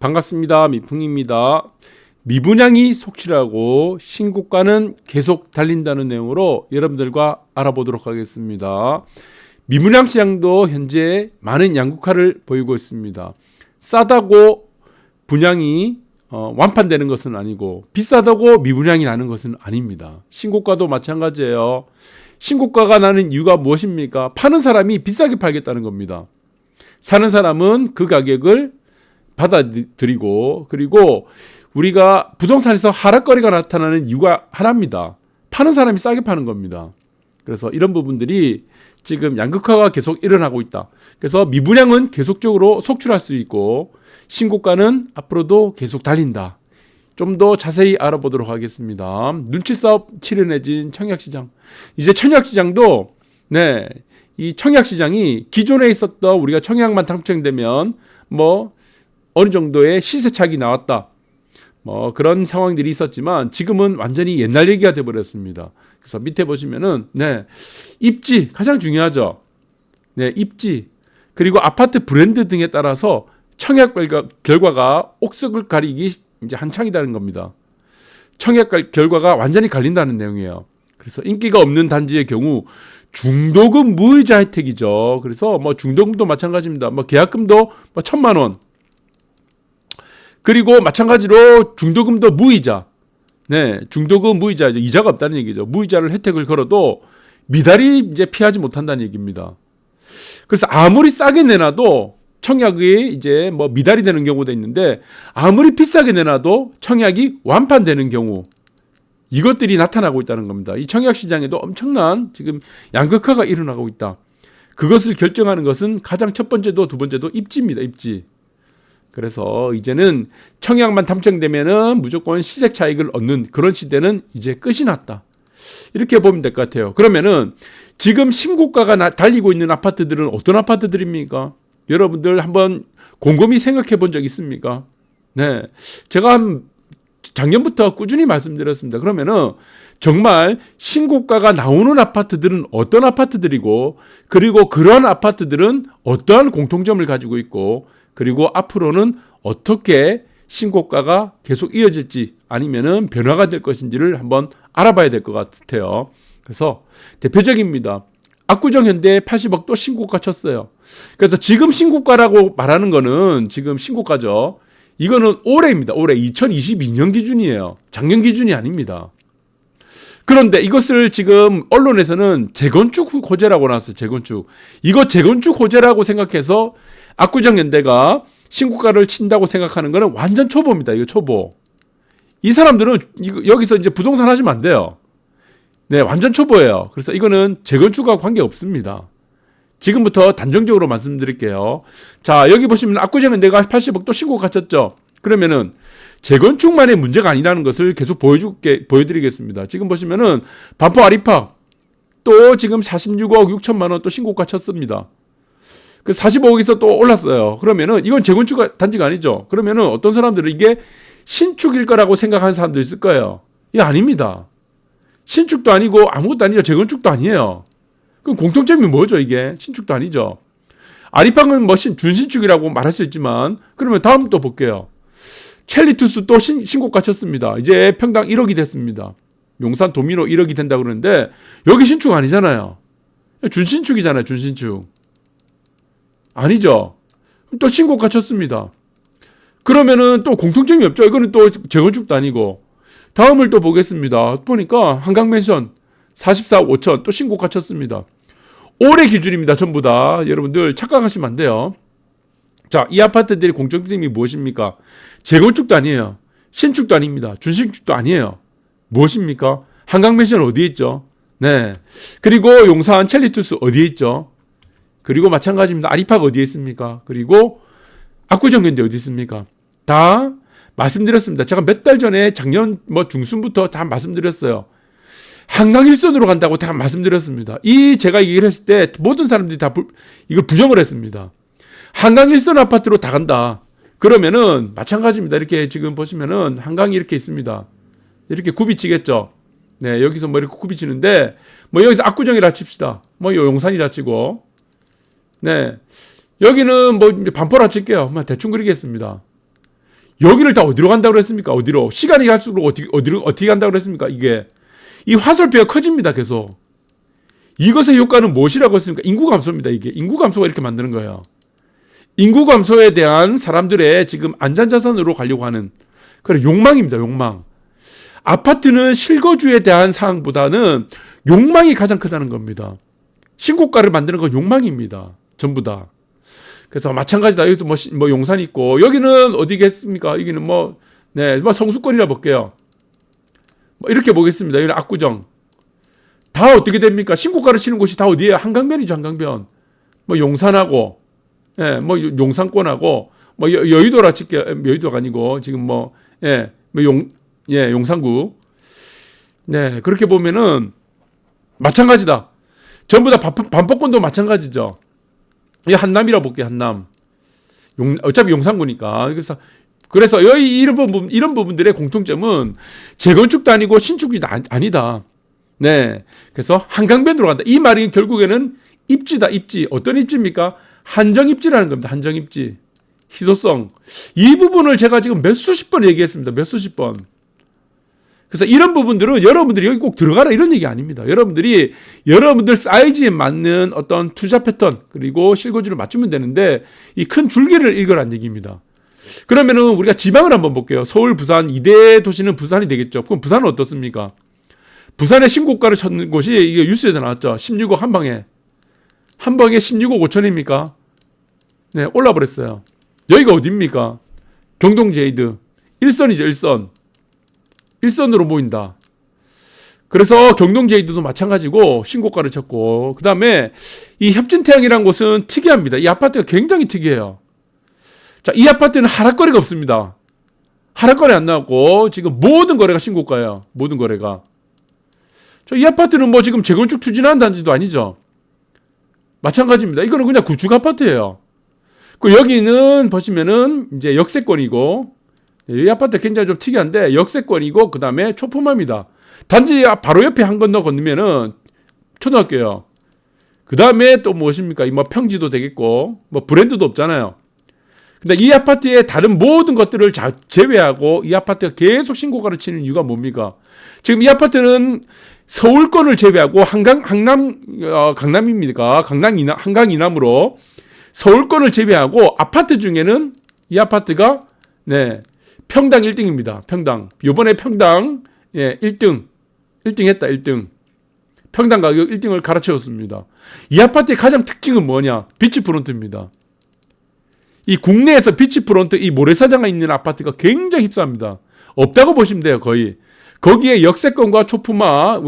반갑습니다. 미풍입니다. 미분양이 속출하고 신고가는 계속 달린다는 내용으로 여러분들과 알아보도록 하겠습니다. 미분양 시장도 현재 많은 양극화를 보이고 있습니다. 싸다고 분양이 완판되는 것은 아니고 비싸다고 미분양이 나는 것은 아닙니다. 신고가도 마찬가지예요. 신고가가 나는 이유가 무엇입니까? 파는 사람이 비싸게 팔겠다는 겁니다. 사는 사람은 그 가격을 받아들이고, 그리고 우리가 부동산에서 하락거리가 나타나는 이유가 하나입니다. 파는 사람이 싸게 파는 겁니다. 그래서 이런 부분들이 지금 양극화가 계속 일어나고 있다. 그래서 미분양은 계속적으로 속출할 수 있고 신고가는 앞으로도 계속 달린다. 좀 더 자세히 알아보도록 하겠습니다. 눈치싸움 치르내진 청약시장. 이제 청약시장도 이 청약시장이 기존에 있었던 우리가 청약만 당첨되면 어느 정도의 시세차익이 나왔다. 그런 상황들이 있었지만 지금은 완전히 옛날 얘기가 돼버렸습니다. 그래서 밑에 보시면은 입지 가장 중요하죠. 입지 그리고 아파트 브랜드 등에 따라서 청약 결과가 옥석을 가리기 이제 한창이라는 겁니다. 청약 결과가 완전히 갈린다는 내용이에요. 그래서 인기가 없는 단지의 경우 중도금 무이자 혜택이죠. 그래서 중도금도 마찬가지입니다. 계약금도 1,000만 원. 그리고 마찬가지로 중도금도 무이자. 중도금 무이자, 이자가 없다는 얘기죠. 무이자를 혜택을 걸어도 미달이 이제 피하지 못한다는 얘기입니다. 그래서 아무리 싸게 내놔도 청약이 이제 미달이 되는 경우도 있는데 아무리 비싸게 내놔도 청약이 완판되는 경우 이것들이 나타나고 있다는 겁니다. 이 청약 시장에도 엄청난 지금 양극화가 일어나고 있다. 그것을 결정하는 것은 가장 첫 번째도 두 번째도 입지입니다. 입지. 그래서 이제는 청약만 당첨되면은 무조건 시세 차익을 얻는 그런 시대는 이제 끝이 났다. 이렇게 보면 될 것 같아요. 그러면은 지금 신고가가 달리고 있는 아파트들은 어떤 아파트들입니까? 여러분들 한번 곰곰이 생각해 본 적 있습니까? 제가 작년부터 꾸준히 말씀드렸습니다. 그러면은 정말 신고가가 나오는 아파트들은 어떤 아파트들이고, 그리고 그런 아파트들은 어떠한 공통점을 가지고 있고, 그리고 앞으로는 어떻게 신고가가 계속 이어질지 아니면은 변화가 될 것인지를 한번 알아봐야 될 것 같아요. 그래서 대표적입니다. 압구정 현대 80억도 신고가 쳤어요. 그래서 지금 신고가라고 말하는 거는 지금 신고가죠. 이거는 올해입니다. 올해 2022년 기준이에요. 작년 기준이 아닙니다. 그런데 이것을 지금 언론에서는 재건축 호재라고 나왔어요. 재건축. 이거 재건축 호재라고 생각해서 압구정 현대가 신고가를 친다고 생각하는 거는 완전 초보입니다. 이거 초보. 이 사람들은 여기서 이제 부동산 하시면 안 돼요. 완전 초보예요. 그래서 이거는 재건축과 관계 없습니다. 지금부터 단정적으로 말씀드릴게요. 자, 여기 보시면 압구정 현대가 80억 또 신고가 쳤죠. 그러면은 재건축만의 문제가 아니라는 것을 계속 보여드리겠습니다. 지금 보시면은 반포 아리팍 또 지금 46억 6천만 원 또 신고가 쳤습니다. 그 45억에서 또 올랐어요. 그러면은 이건 재건축 단지가 아니죠. 그러면은 어떤 사람들은 이게 신축일 거라고 생각하는 사람도 있을 거예요. 이게 아닙니다. 신축도 아니고 아무것도 아니죠. 재건축도 아니에요. 그럼 공통점이 뭐죠? 이게 신축도 아니죠. 아리팍은 준신축이라고 말할 수 있지만 그러면 다음 또 볼게요. 첼리투스 또 신고가 쳤습니다. 이제 평당 1억이 됐습니다. 용산 도미노 1억이 된다고 그러는데 여기 신축 아니잖아요. 준신축이잖아요. 준신축. 아니죠. 또 신고가 쳤습니다. 그러면은 또 공통점이 없죠. 이거는 또 재건축도 아니고. 다음을 또 보겠습니다. 보니까 한강맨션 44억 5천 또 신고가 쳤습니다. 올해 기준입니다. 전부 다. 여러분들 착각하시면 안 돼요. 자, 이 아파트들의 공통점이 무엇입니까? 재건축도 아니에요. 신축도 아닙니다. 준신축도 아니에요. 무엇입니까? 한강맨션 어디에 있죠? 그리고 용산 첼리투스 어디에 있죠? 그리고 마찬가지입니다. 아리팍 어디에 있습니까? 그리고 압구정 현대 어디 있습니까? 다 말씀드렸습니다. 제가 몇 달 전에 작년 중순부터 다 말씀드렸어요. 한강 일선으로 간다고 다 말씀드렸습니다. 제가 얘기를 했을 때 모든 사람들이 다 이거 부정을 했습니다. 한강 일선 아파트로 다 간다. 그러면은 마찬가지입니다. 이렇게 지금 보시면은 한강이 이렇게 있습니다. 이렇게 굽이치겠죠. 여기서 이렇게 굽이치는데 여기서 압구정이라 칩시다. 용산이라 치고 여기는 반포라 칠게요. 대충 그리겠습니다. 여기를 다 어디로 간다고 그랬습니까? 어디로? 시간이 갈수록 어떻게 간다고 그랬습니까? 이게. 이 화살표가 커집니다, 계속. 이것의 효과는 무엇이라고 했습니까? 인구 감소입니다, 이게. 인구 감소가 이렇게 만드는 거예요. 인구 감소에 대한 사람들의 지금 안전자산으로 가려고 하는 그런 욕망입니다, 욕망. 아파트는 실거주에 대한 사항보다는 욕망이 가장 크다는 겁니다. 신고가를 만드는 건 욕망입니다. 전부 다. 그래서 마찬가지다. 여기서 뭐 용산 있고, 여기는 어디겠습니까? 여기는 뭐 성수권이라 볼게요. 뭐 이렇게 보겠습니다. 여기는 압구정. 다 어떻게 됩니까? 신고가를 치는 곳이 다 어디예요? 한강변이죠, 한강변. 뭐 용산하고, 뭐 용산권하고, 뭐 여의도라 칠게요. 여의도가 아니고, 지금 용산구. 네, 그렇게 보면은 마찬가지다. 전부 다 반포권도 마찬가지죠. 이 한남이라 볼게요, 한남. 어차피 용산구니까. 그래서 이런 부분들의 공통점은 재건축도 아니고 신축도 아니다. 네. 그래서 한강변으로 간다. 이 말이 결국에는 입지다, 입지. 어떤 입지입니까? 한정입지라는 겁니다. 한정입지. 희소성. 이 부분을 제가 지금 몇 수십 번 얘기했습니다. 몇 수십 번. 그래서 이런 부분들은 여러분들이 여기 꼭 들어가라 이런 얘기 아닙니다. 여러분들 사이즈에 맞는 어떤 투자 패턴 그리고 실거주를 맞추면 되는데 이 큰 줄기를 읽으라는 얘기입니다. 그러면은 우리가 지방을 한번 볼게요. 서울, 부산 2대 도시는 부산이 되겠죠. 그럼 부산은 어떻습니까? 부산의 신고가를 쳤는 곳이 이게 뉴스에도 나왔죠. 16억 한 방에 16억 5천입니까? 네, 올라 버렸어요. 여기가 어디입니까? 경동 제이드. 일선이죠, 일선. 일선으로 모인다. 그래서 경동 제이드도 마찬가지고 신고가를 쳤고, 그 다음에 이 협진태양이라는 곳은 특이합니다. 이 아파트가 굉장히 특이해요. 자, 이 아파트는 하락거래가 없습니다. 하락거래 안 나왔고, 지금 모든 거래가 신고가예요. 모든 거래가. 자, 이 아파트는 뭐 지금 재건축 추진하는 단지도 아니죠. 마찬가지입니다. 이거는 그냥 구축 아파트예요. 그 여기는 보시면은 이제 역세권이고, 이 아파트 굉장히 좀 특이한데 역세권이고 그 다음에 초품화입니다. 단지 바로 옆에 한 건너 건너면은 초등학교요. 그 다음에 또 무엇입니까? 뭐 평지도 되겠고 뭐 브랜드도 없잖아요. 근데 이 아파트의 다른 모든 것들을 제외하고 이 아파트가 계속 신고가를 치는 이유가 뭡니까? 지금 이 아파트는 서울권을 제외하고 강남입니까? 한강 이남으로 서울권을 제외하고 아파트 중에는 이 아파트가 평당 1등입니다. 평당. 요번에 평당 1등 했다. 1등. 평당 가격 1등을 갈아채웠습니다. 이 아파트의 가장 특징은 뭐냐? 비치프론트입니다. 이 국내에서 비치프론트 이 모래사장에 있는 아파트가 굉장히 휩싸입니다. 없다고 보시면 돼요. 거의. 거기에 역세권과 초품화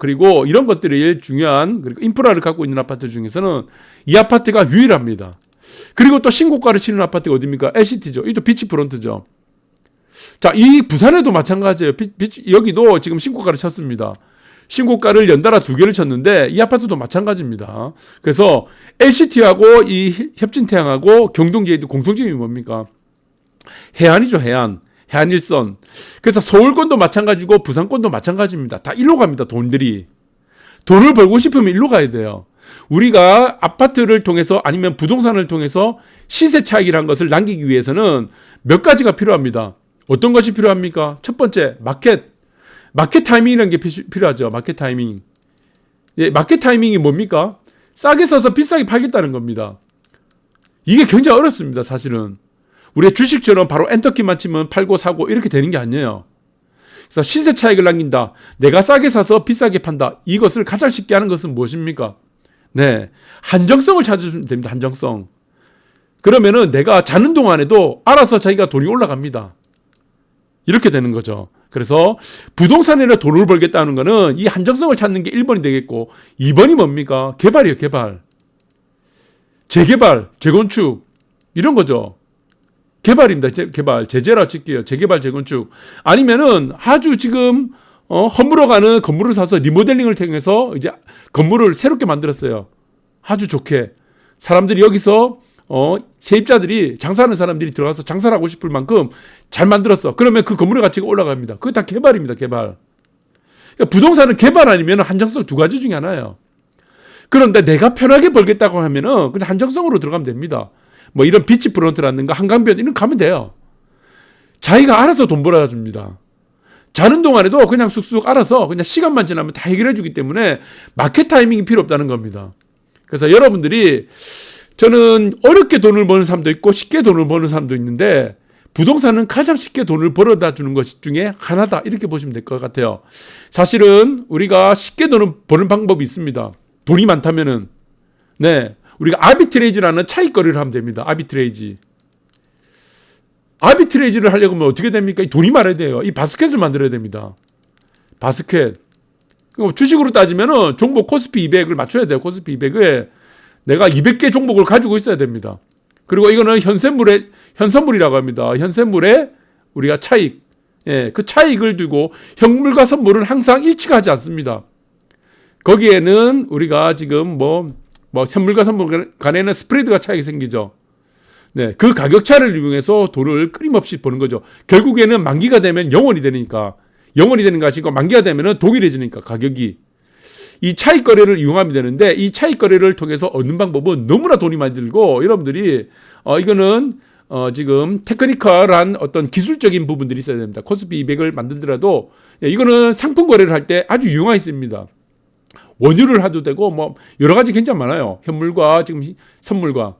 그리고 이런 것들이 중요한 그리고 인프라를 갖고 있는 아파트 중에서는 이 아파트가 유일합니다. 그리고 또 신고가를 치는 아파트가 어디입니까? LCT죠. 이도 비치프론트죠. 자, 이 부산에도 마찬가지예요. 여기도 지금 신고가를 쳤습니다. 신고가를 연달아 2개를 쳤는데 이 아파트도 마찬가지입니다. 그래서 LCT하고 이 협진태양하고 경동제이도 공통점이 뭡니까? 해안이죠, 해안. 해안일선. 그래서 서울권도 마찬가지고 부산권도 마찬가지입니다. 다 일로 갑니다, 돈들이. 돈을 벌고 싶으면 일로 가야 돼요. 우리가 아파트를 통해서 아니면 부동산을 통해서 시세 차익이라는 것을 남기기 위해서는 몇 가지가 필요합니다. 어떤 것이 필요합니까? 첫 번째, 마켓 타이밍이라는 게 필요하죠. 마켓 타이밍. 마켓 타이밍이 뭡니까? 싸게 사서 비싸게 팔겠다는 겁니다. 이게 굉장히 어렵습니다, 사실은. 우리의 주식처럼 바로 엔터키만 치면 팔고 사고 이렇게 되는 게 아니에요. 그래서 시세 차익을 남긴다. 내가 싸게 사서 비싸게 판다. 이것을 가장 쉽게 하는 것은 무엇입니까? 한정성을 찾으면 됩니다. 한정성. 그러면은 내가 자는 동안에도 알아서 자기가 돈이 올라갑니다. 이렇게 되는 거죠. 그래서 부동산에는 돈을 벌겠다는 거는 이 한정성을 찾는 게 1번이 되겠고 2번이 뭡니까? 개발이에요. 개발. 재개발, 재건축 이런 거죠. 개발입니다. 개발. 제재라 칠게요. 재개발, 재건축. 아니면은 아주 지금 허물어가는 건물을 사서 리모델링을 통해서 이제 건물을 새롭게 만들었어요. 아주 좋게. 사람들이 여기서 세입자들이 장사하는 사람들이 들어가서 장사를 하고 싶을 만큼 잘 만들었어. 그러면 그 건물의 가치가 올라갑니다. 그게 다 개발입니다. 개발. 그러니까 부동산은 개발 아니면 한정성 2가지 중에 하나예요. 그런데 내가 편하게 벌겠다고 하면은 그냥 한정성으로 들어가면 됩니다. 뭐 이런 비치프론트라든가 한강변 이런 거 가면 돼요. 자기가 알아서 돈 벌어 줍니다. 자는 동안에도 그냥 쑥쑥 알아서 그냥 시간만 지나면 다 해결해 주기 때문에 마켓 타이밍이 필요 없다는 겁니다. 그래서 여러분들이, 저는 어렵게 돈을 버는 사람도 있고 쉽게 돈을 버는 사람도 있는데 부동산은 가장 쉽게 돈을 벌어다 주는 것 중에 하나다, 이렇게 보시면 될 것 같아요. 사실은 우리가 쉽게 돈을 버는 방법이 있습니다. 돈이 많다면은, 네, 우리가 아비트레이지라는 차익거래를 하면 됩니다. 아비트레이지를 하려고 하면 어떻게 됩니까? 이 돈이 많아야 돼요. 이 바스켓을 만들어야 됩니다. 바스켓. 주식으로 따지면은 종목 코스피 200을 맞춰야 돼요. 코스피 200에 내가 200개 종목을 가지고 있어야 됩니다. 그리고 이거는 현선물이라고 합니다. 현선물에 우리가 차익, 예, 그 차익을 두고 현물과 선물은 항상 일치가 하지 않습니다. 거기에는 우리가 지금 현물과 선물 간에는 스프레드가 차익이 생기죠. 네, 그 가격차를 이용해서 돈을 끊임없이 버는 거죠. 결국에는 만기가 되면 영원이 되는 것이 고 만기가 되면은 동일해지니까 가격이. 이 차익 거래를 이용하면 되는데 이 차익 거래를 통해서 얻는 방법은 너무나 돈이 많이 들고, 여러분들이 이거는 지금 테크니컬한 어떤 기술적인 부분들이 있어야 됩니다. 코스피 200을 만들더라도 이거는 상품 거래를 할 때 아주 유용하게 씁니다. 원유를 하도 되고 여러 가지 굉장히 많아요. 현물과 지금 선물과.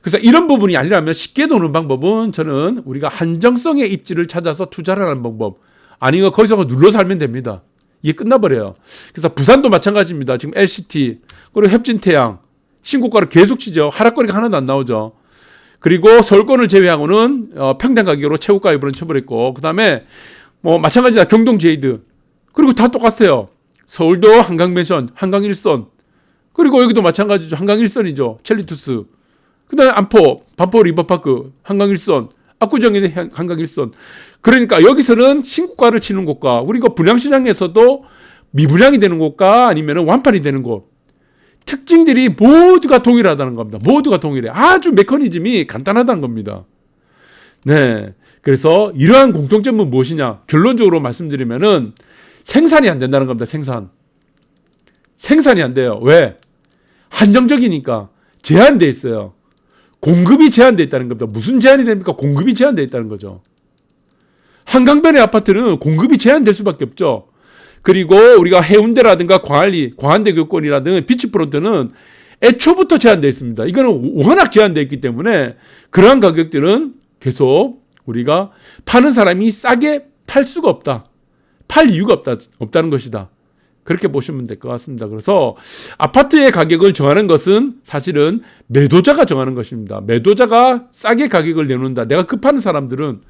그래서 이런 부분이 아니라면 쉽게 도는 방법은, 저는 우리가 한정성의 입지를 찾아서 투자를 하는 방법, 아니면 거기서 눌러 살면 됩니다. 이게 끝나버려요. 그래서 부산도 마찬가지입니다. 지금 LCT, 그리고 협진태양, 신고가를 계속 치죠. 하락거리가 하나도 안 나오죠. 그리고 서울권을 제외하고는 평당 가격으로 최고가 이번에 쳐버렸고, 그 다음에 마찬가지다. 경동 제이드. 그리고 다 똑같아요. 서울도 한강맨션, 한강일선. 그리고 여기도 마찬가지죠. 한강일선이죠. 첼리투스. 그 다음에 반포 리버파크, 한강일선, 압구정의 한강일선. 그러니까 여기서는 신고가를 치는 곳과, 우리가 분양시장에서도 미분양이 되는 곳과 아니면 완판이 되는 곳, 특징들이 모두가 동일하다는 겁니다. 모두가 동일해. 아주 메커니즘이 간단하다는 겁니다. 네. 그래서 이러한 공통점은 무엇이냐? 결론적으로 말씀드리면은 생산이 안 된다는 겁니다. 생산이 안 돼요. 왜? 한정적이니까. 제한돼 있어요. 공급이 제한되어 있다는 겁니다. 무슨 제한이 됩니까? 공급이 제한되어 있다는 거죠. 한강변의 아파트는 공급이 제한될 수밖에 없죠. 그리고 우리가 해운대라든가 광안대 교권이라든가 비치프론트는 애초부터 제한되어 있습니다. 이거는 워낙 제한되어 있기 때문에 그러한 가격들은 계속 우리가 파는 사람이 싸게 팔 수가 없다. 팔 이유가 없다는 것이다. 그렇게 보시면 될 것 같습니다. 그래서 아파트의 가격을 정하는 것은 사실은 매도자가 정하는 것입니다. 매도자가 싸게 가격을 내놓는다. 내가 급하는 사람들은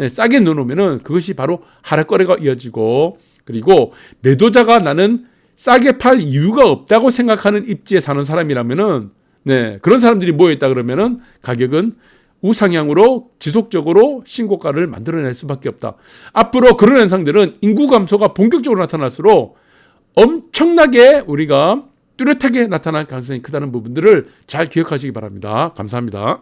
싸게 내놓으면 그것이 바로 하락거래가 이어지고, 그리고 매도자가 나는 싸게 팔 이유가 없다고 생각하는 입지에 사는 사람이라면은, 그런 사람들이 모여있다 그러면은 가격은 우상향으로 지속적으로 신고가를 만들어낼 수밖에 없다. 앞으로 그런 현상들은 인구 감소가 본격적으로 나타날수록 엄청나게 우리가 뚜렷하게 나타날 가능성이 크다는 부분들을 잘 기억하시기 바랍니다. 감사합니다.